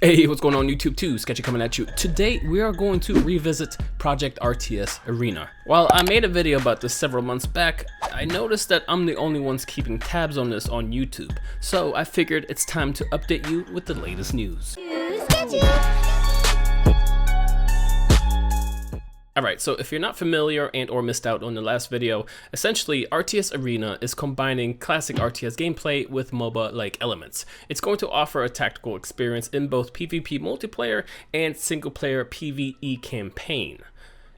Hey, what's going on YouTube too? Sketchy coming at you. Today we are going to revisit Project RTS Arena. While I made a video about this several months back, I noticed that I'm the only ones keeping tabs on this on YouTube. So I figured it's time to update you with the latest news. Alright, so if you're not familiar and or missed out on the last video, essentially RTS Arena is combining classic RTS gameplay with MOBA-like elements. It's going to offer a tactical experience in both PvP multiplayer and single-player PvE campaign.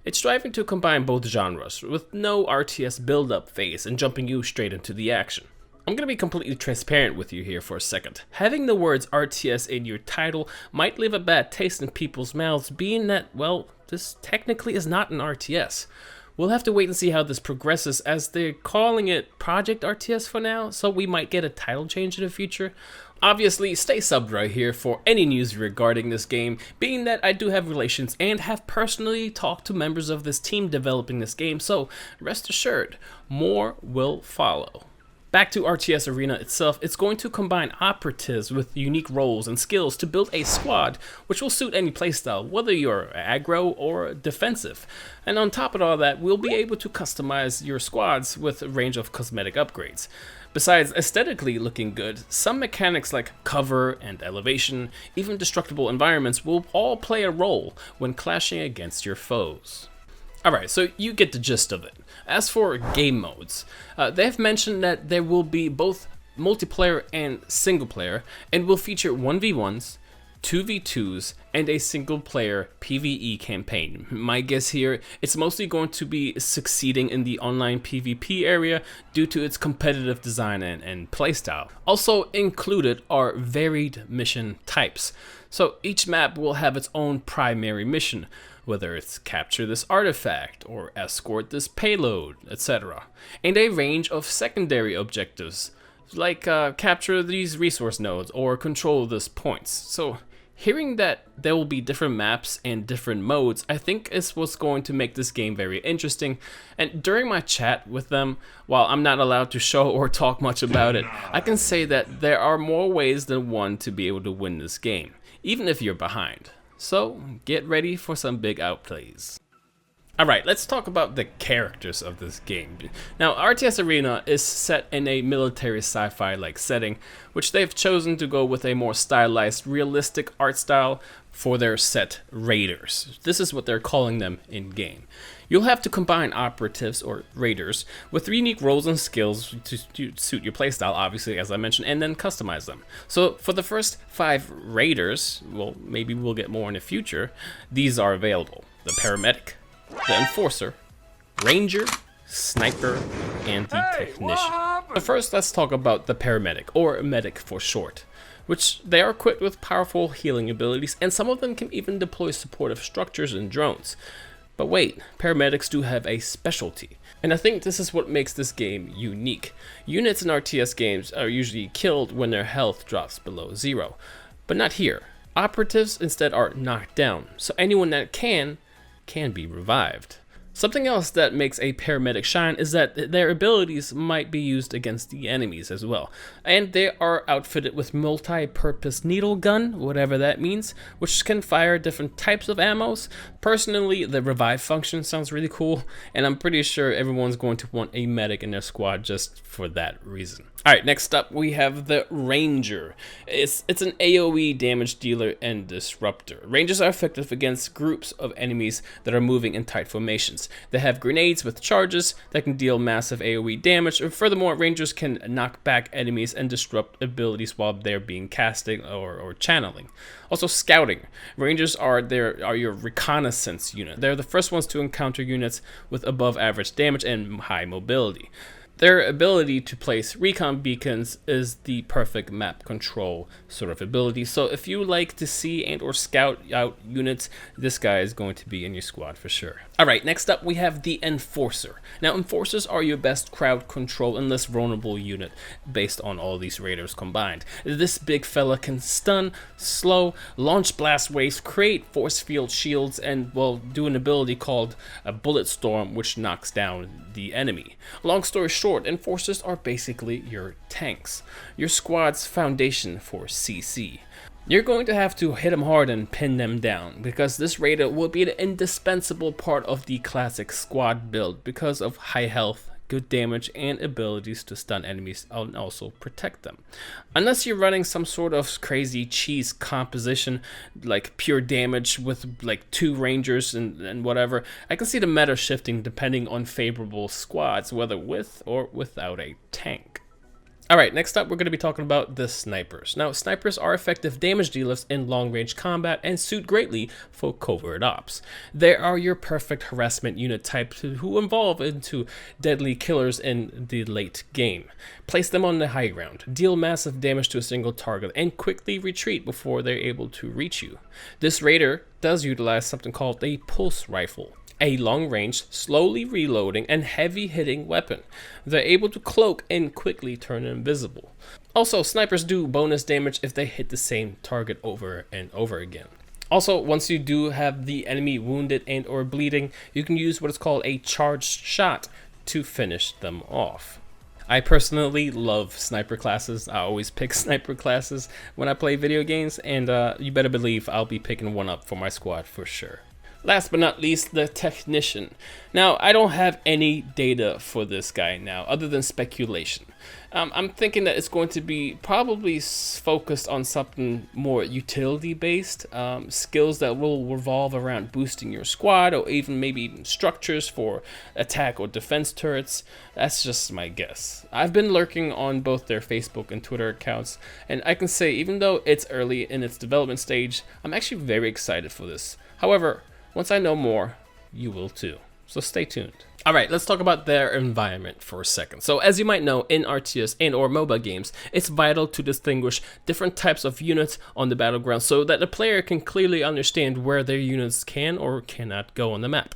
It's striving to combine both genres, with no RTS build-up phase and jumping you straight into the action. I'm going to be completely transparent with you here for a second. Having the words RTS in your title might leave a bad taste in people's mouths, being that, well, this technically is not an RTS. We'll have to wait and see how this progresses, as they're calling it Project RTS for now, so we might get a title change in the future. Obviously, stay subbed right here for any news regarding this game, being that I do have relations and have personally talked to members of this team developing this game, so rest assured, more will follow. Back to RTS Arena itself, it's going to combine operatives with unique roles and skills to build a squad which will suit any playstyle, whether you're aggro or defensive. And on top of all that, we'll be able to customize your squads with a range of cosmetic upgrades. Besides aesthetically looking good, some mechanics like cover and elevation, even destructible environments will all play a role when clashing against your foes. Alright, so you get the gist of it. As for game modes, they have mentioned that there will be both multiplayer and single player, and will feature 1v1s, 2v2s, and a single player PvE campaign. My guess here, it's mostly going to be succeeding in the online PvP area due to its competitive design and playstyle. Also included are varied mission types. So each map will have its own primary mission, whether it's capture this artifact or escort this payload, etc. And a range of secondary objectives, like capture these resource nodes or control this points. So hearing that there will be different maps and different modes, I think is what's going to make this game very interesting. And during my chat with them, while I'm not allowed to show or talk much about it, I can say that there are more ways than one to be able to win this game, even if you're behind. So get ready for some big outplays. Alright, let's talk about the characters of this game. Now, RTS Arena is set in a military sci-fi like setting, which they've chosen to go with a more stylized, realistic art style for their set raiders. This is what they're calling them in game. You'll have to combine operatives or raiders with unique roles and skills to suit your playstyle, obviously, as I mentioned, and then customize them. So for the first 5 raiders, well, maybe we'll get more in the future, these are available: the paramedic, the enforcer, ranger, sniper, and the technician. But first, let's talk about the paramedic, or medic for short, which they are equipped with powerful healing abilities, and some of them can even deploy supportive structures and drones. But wait, paramedics do have a specialty, and I think this is what makes this game unique. Units in RTS games are usually killed when their health drops below 0, but not here. Operatives instead are knocked down, so anyone that can be revived. Something else that makes a paramedic shine is that their abilities might be used against the enemies as well. And they are outfitted with multi-purpose needle gun, whatever that means, which can fire different types of ammos. Personally, the revive function sounds really cool, and I'm pretty sure everyone's going to want a medic in their squad just for that reason. Alright, next up we have the Ranger. It's an AoE damage dealer and disruptor. Rangers are effective against groups of enemies that are moving in tight formations. They have grenades with charges that can deal massive AoE damage, and furthermore, Rangers can knock back enemies and disrupt abilities while they're being casting or channeling. Also, scouting. Rangers are your reconnaissance unit. They're the first ones to encounter units with above average damage and high mobility. Their ability to place recon beacons is the perfect map control sort of ability. So if you like to see and or scout out units, this guy is going to be in your squad for sure. Alright, next up we have the Enforcer. Now, Enforcers are your best crowd control and less vulnerable unit based on all these raiders combined. This big fella can stun, slow, launch blast waves, create force field shields, and, well, do an ability called a Bullet Storm, which knocks down the enemy. Long story short, Enforcers are basically your tanks, your squad's foundation for CC. You're going to have to hit them hard and pin them down, because this raider will be an indispensable part of the classic squad build because of high health, good damage, and abilities to stun enemies and also protect them. Unless you're running some sort of crazy cheese composition like pure damage with like 2 rangers and whatever, I can see the meta shifting depending on favorable squads, whether with or without a tank. Alright, next up we're going to be talking about the snipers. Now, snipers are effective damage dealers in long-range combat and suit greatly for covert ops. They are your perfect harassment unit type who evolve into deadly killers in the late game. Place them on the high ground, deal massive damage to a single target, and quickly retreat before they're able to reach you. This raider does utilize something called a pulse rifle, a long-range, slowly reloading, and heavy-hitting weapon. They're able to cloak and quickly turn invisible. Also, snipers do bonus damage if they hit the same target over and over again. Also, once you do have the enemy wounded and or bleeding, you can use what is called a charged shot to finish them off. I personally love sniper classes. I always pick sniper classes when I play video games, and you better believe I'll be picking one up for my squad for sure. Last but not least, the technician. Now, I don't have any data for this guy now, other than speculation. I'm thinking that it's going to be probably focused on something more utility-based, skills that will revolve around boosting your squad, or even maybe even structures for attack or defense turrets. That's just my guess. I've been lurking on both their Facebook and Twitter accounts, and I can say, even though it's early in its development stage, I'm actually very excited for this. However, once I know more, you will too. So stay tuned. Alright, let's talk about their environment for a second. So as you might know, in RTS and or MOBA games, it's vital to distinguish different types of units on the battleground so that the player can clearly understand where their units can or cannot go on the map.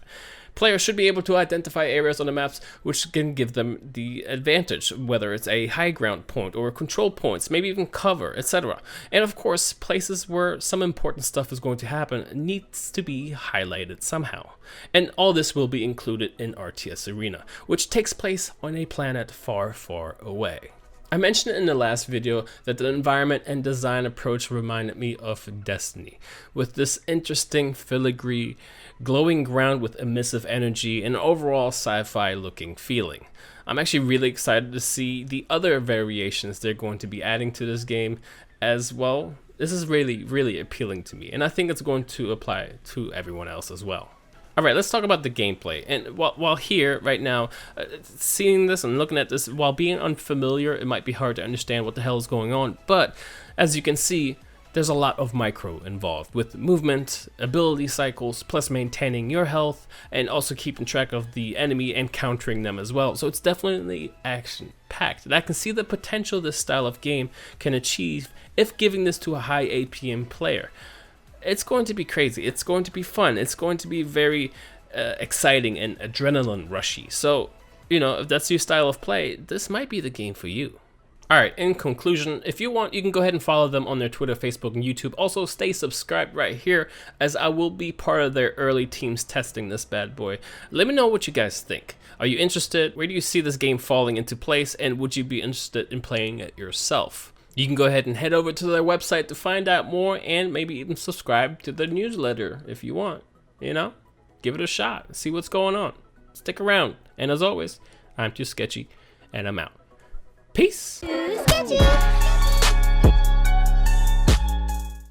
Players should be able to identify areas on the maps which can give them the advantage, whether it's a high ground point or control points, maybe even cover, etc. And of course, places where some important stuff is going to happen needs to be highlighted somehow. And all this will be included in RTS Arena, which takes place on a planet far, far away. I mentioned in the last video that the environment and design approach reminded me of Destiny, with this interesting filigree, glowing ground with emissive energy and overall sci-fi looking feeling. I'm actually really excited to see the other variations they're going to be adding to this game as well. This is really, really appealing to me, and I think it's going to apply to everyone else as well. Alright, let's talk about the gameplay. And while here, right now, seeing this and looking at this, while being unfamiliar, it might be hard to understand what the hell is going on. But, as you can see, there's a lot of micro involved, with movement, ability cycles, plus maintaining your health, and also keeping track of the enemy and countering them as well. So it's definitely action-packed. And I can see the potential this style of game can achieve if giving this to a high APM player. It's going to be crazy, it's going to be fun, it's going to be very exciting and adrenaline rushy. So, you know, if that's your style of play, this might be the game for you. Alright, in conclusion, if you want, you can go ahead and follow them on their Twitter, Facebook, and YouTube. Also, stay subscribed right here, as I will be part of their early teams testing this bad boy. Let me know what you guys think. Are you interested? Where do you see this game falling into place? And would you be interested in playing it yourself? You can go ahead and head over to their website to find out more, and maybe even subscribe to their newsletter if you want. You know, give it a shot, see what's going on. Stick around, and as always, I'm Too Sketchy, and I'm out. Peace! Too Sketchy!